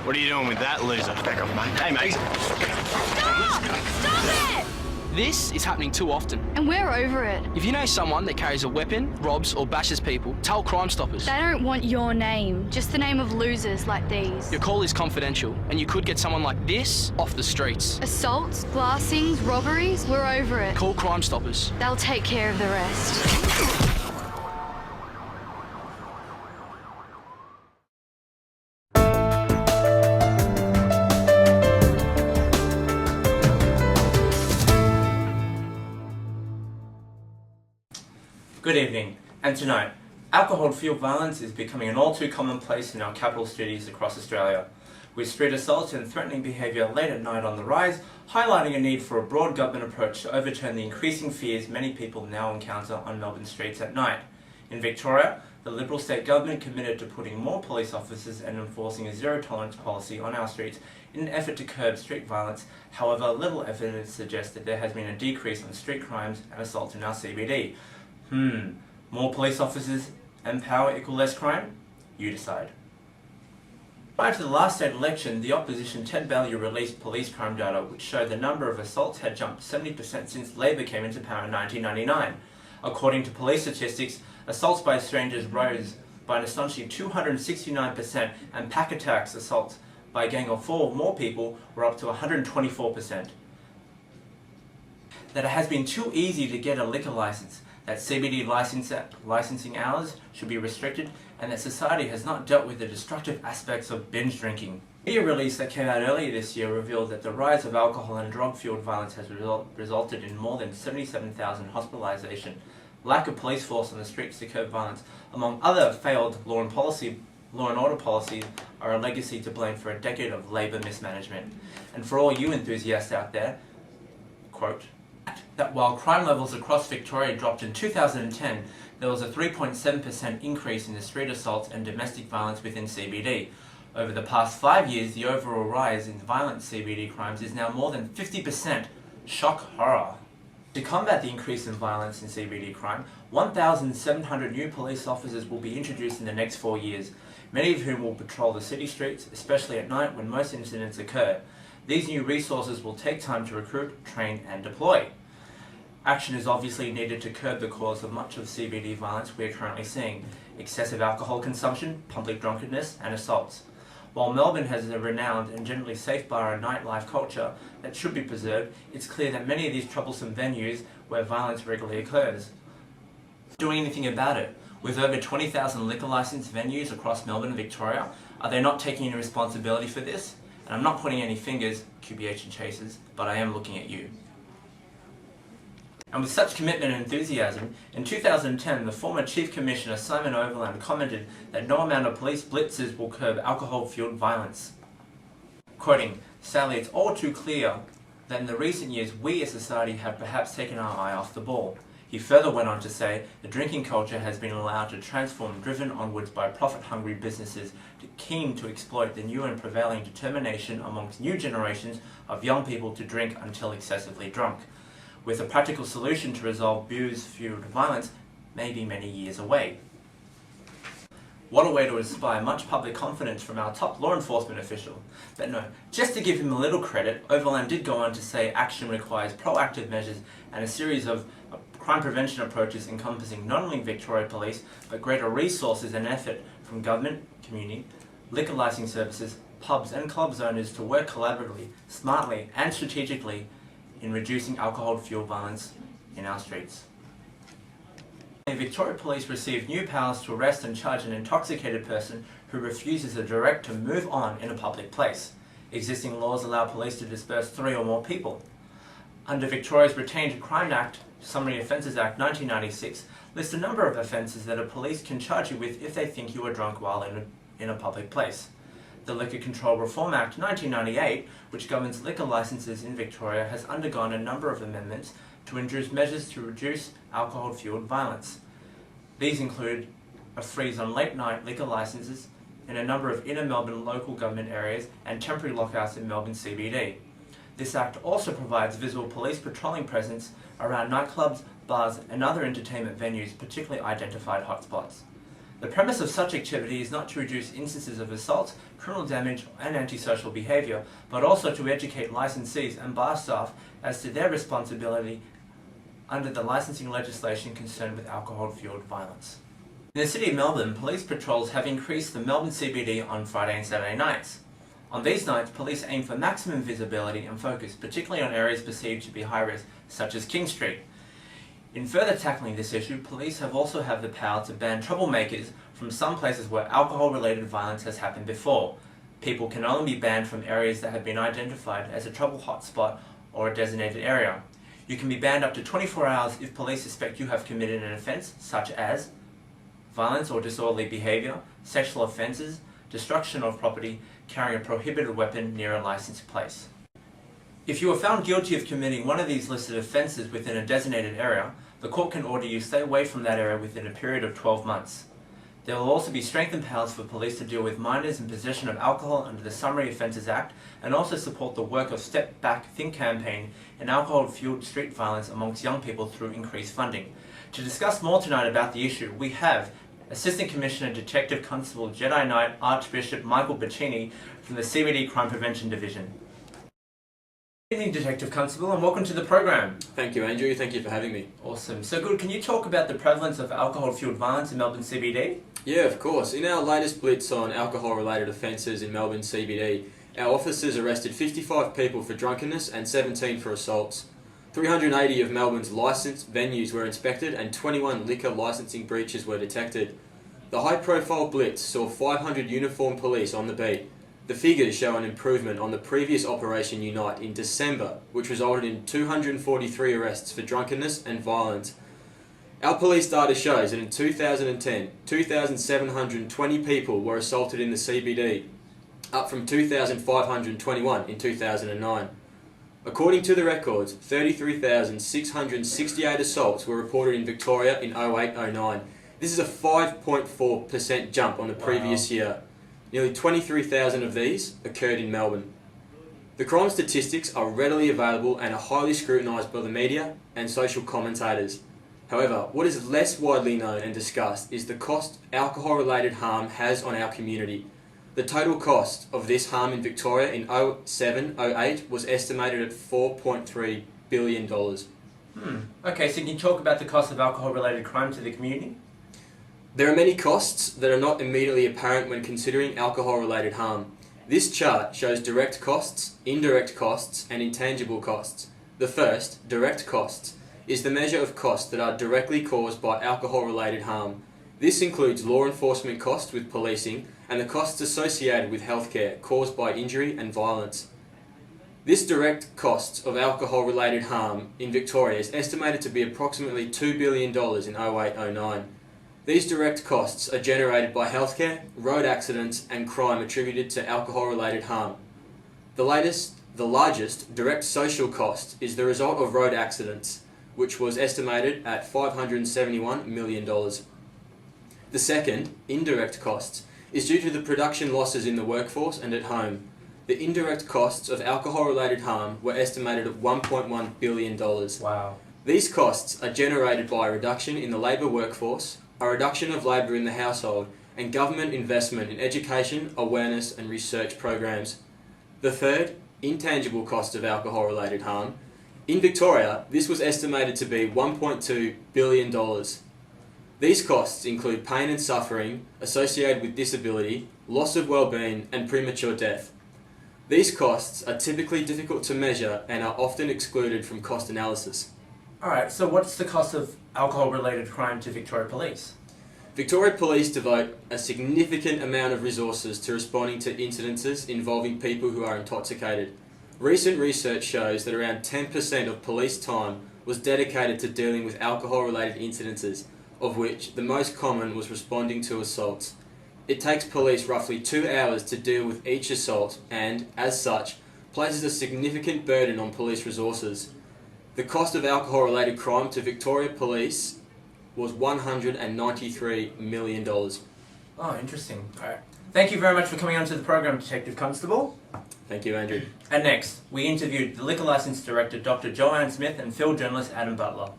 What are you doing with that loser? Back off, mate. Hey, mate. Stop it! This is happening too often. And we're over it. If you know someone that carries a weapon, robs or bashes people, tell Crime Stoppers. They don't want your name, just the name of losers like these. Your call is confidential, and you could get someone like this off the streets. Assaults, glassings, robberies, we're over it. Call Crime Stoppers. They'll take care of the rest. Good evening, and tonight, alcohol-fueled violence is becoming an all too commonplace in our capital cities across Australia, with street assaults and threatening behaviour late at night on the rise, highlighting a need for a broad government approach to overturn the increasing fears many people now encounter on Melbourne streets at night. In Victoria, the Liberal state government committed to putting more police officers and enforcing a zero-tolerance policy on our streets in an effort to curb street violence. However, little evidence suggests that there has been a decrease in street crimes and assaults in our CBD. More police officers and power equal less crime? You decide. Prior to the last state election, the opposition Ted Baillieu released police crime data which showed the number of assaults had jumped 70% since Labor came into power in 1999. According to police statistics, assaults by strangers rose by an astonishing 269%, and pack attacks assaults by a gang of 4 or more people were up to 124%. That it has been too easy to get a liquor license, that CBD licensing hours should be restricted, and that society has not dealt with the destructive aspects of binge drinking. A media release that came out earlier this year revealed that the rise of alcohol and drug-fueled violence has resulted in more than 77,000 hospitalisation, lack of police force on the streets to curb violence, among other failed law and order policies, are a legacy to blame for a decade of Labor mismanagement. And for all you enthusiasts out there, quote, that while crime levels across Victoria dropped in 2010, there was a 3.7% increase in the street assaults and domestic violence within CBD. Over the past 5 years, the overall rise in violent CBD crimes is now more than 50%. Shock horror. To combat the increase in violence in CBD crime, 1,700 new police officers will be introduced in the next 4 years, many of whom will patrol the city streets, especially at night when most incidents occur. These new resources will take time to recruit, train and deploy. Action is obviously needed to curb the cause of much of CBD violence we are currently seeing: excessive alcohol consumption, public drunkenness and assaults. While Melbourne has a renowned and generally safe bar and nightlife culture that should be preserved, it's clear that many of these troublesome venues where violence regularly occurs. Doing anything about it? With over 20,000 liquor licensed venues across Melbourne and Victoria, are they not taking any responsibility for this? And I'm not pointing any fingers, QBH and chasers, but I am looking at you. And with such commitment and enthusiasm, in 2010 the former Chief Commissioner Simon Overland commented that no amount of police blitzes will curb alcohol-fueled violence. Quoting, "Sadly, it's all too clear that in the recent years we as society have perhaps taken our eye off the ball." He further went on to say, "The drinking culture has been allowed to transform, driven onwards by profit-hungry businesses keen to exploit the new and prevailing determination amongst new generations of young people to drink until excessively drunk, with a practical solution to resolve booze-fueled violence may be many years away." What a way to inspire much public confidence from our top law enforcement official. But no, just to give him a little credit, Overland did go on to say action requires proactive measures and a series of crime prevention approaches encompassing not only Victoria Police, but greater resources and effort from government, community, liquor licensing services, pubs and clubs owners to work collaboratively, smartly and strategically in reducing alcohol-fueled violence in our streets. Victoria Police received new powers to arrest and charge an intoxicated person who refuses a direct to move on in a public place. Existing laws allow police to disperse 3 or more people. Under Victoria's Retained Crime Act, Summary Offences Act 1996, lists a number of offences that a police can charge you with if they think you were drunk while in a public place. The Liquor Control Reform Act 1998, which governs liquor licences in Victoria, has undergone a number of amendments to introduce measures to reduce alcohol-fueled violence. These include a freeze on late-night liquor licences in a number of inner Melbourne local government areas and temporary lockouts in Melbourne CBD. This act also provides visual police patrolling presence around nightclubs, bars and other entertainment venues, particularly identified hotspots. The premise of such activity is not to reduce instances of assault, criminal damage and antisocial behaviour, but also to educate licensees and bar staff as to their responsibility under the licensing legislation concerned with alcohol-fuelled violence. In the City of Melbourne, police patrols have increased the Melbourne CBD on Friday and Saturday nights. On these nights, police aim for maximum visibility and focus, particularly on areas perceived to be high risk, such as King Street. In further tackling this issue, police also have the power to ban troublemakers from some places where alcohol-related violence has happened before. People can only be banned from areas that have been identified as a trouble hotspot or a designated area. You can be banned up to 24 hours if police suspect you have committed an offence, such as violence or disorderly behaviour, sexual offences, destruction of property, carrying a prohibited weapon near a licensed place. If you are found guilty of committing one of these listed offences within a designated area, the court can order you stay away from that area within a period of 12 months. There will also be strengthened powers for police to deal with minors in possession of alcohol under the Summary Offences Act and also support the work of Step Back Think campaign in alcohol-fueled street violence amongst young people through increased funding. To discuss more tonight about the issue, we have Assistant Commissioner Detective Constable Jedi Knight Archbishop Michael Baccini from the CBD Crime Prevention Division. Good evening, Detective Constable, and welcome to the program. Thank you, Andrew. Thank you for having me. Awesome. So good. Can you talk about the prevalence of alcohol-fueled violence in Melbourne CBD? Yeah, of course. In our latest blitz on alcohol-related offences in Melbourne CBD, our officers arrested 55 people for drunkenness and 17 for assaults. 380 of Melbourne's licensed venues were inspected and 21 liquor licensing breaches were detected. The high-profile blitz saw 500 uniformed police on the beat. The figures show an improvement on the previous Operation Unite in December, which resulted in 243 arrests for drunkenness and violence. Our police data shows that in 2010, 2,720 people were assaulted in the CBD, up from 2,521 in 2009. According to the records, 33,668 assaults were reported in Victoria in 08-09. This is a 5.4% jump on the previous year. Nearly 23,000 of these occurred in Melbourne. The crime statistics are readily available and are highly scrutinised by the media and social commentators. However, what is less widely known and discussed is the cost alcohol-related harm has on our community. The total cost of this harm in Victoria in 07-08 was estimated at $4.3 billion. Okay, so can you talk about the cost of alcohol-related crime to the community? There are many costs that are not immediately apparent when considering alcohol-related harm. This chart shows direct costs, indirect costs, and intangible costs. The first, direct costs, is the measure of costs that are directly caused by alcohol-related harm. This includes law enforcement costs with policing and the costs associated with healthcare caused by injury and violence. This direct costs of alcohol-related harm in Victoria is estimated to be approximately $2 billion in 08-09. These direct costs are generated by healthcare, road accidents and crime attributed to alcohol-related harm. The largest direct social cost is the result of road accidents, which was estimated at $571 million. The second, indirect costs, is due to the production losses in the workforce and at home. The indirect costs of alcohol-related harm were estimated at $1.1 billion. Wow. These costs are generated by a reduction in the labour workforce, a reduction of labour in the household, and government investment in education, awareness and research programs. The third, intangible cost of alcohol-related harm. In Victoria, this was estimated to be $1.2 billion. These costs include pain and suffering associated with disability, loss of well-being and premature death. These costs are typically difficult to measure and are often excluded from cost analysis. Alright, so what's the cost of alcohol-related crime to Victoria Police? Victoria Police devote a significant amount of resources to responding to incidences involving people who are intoxicated. Recent research shows that around 10% of police time was dedicated to dealing with alcohol-related incidences, of which the most common was responding to assaults. It takes police roughly 2 hours to deal with each assault and, as such, places a significant burden on police resources. The cost of alcohol-related crime to Victoria Police was $193 million. Oh, interesting. Alright. Thank you very much for coming onto the program, Detective Constable. Thank you, Andrew. And next, we interviewed the Liquor Licence Director, Dr. Joanne Smith, and field journalist Adam Butler.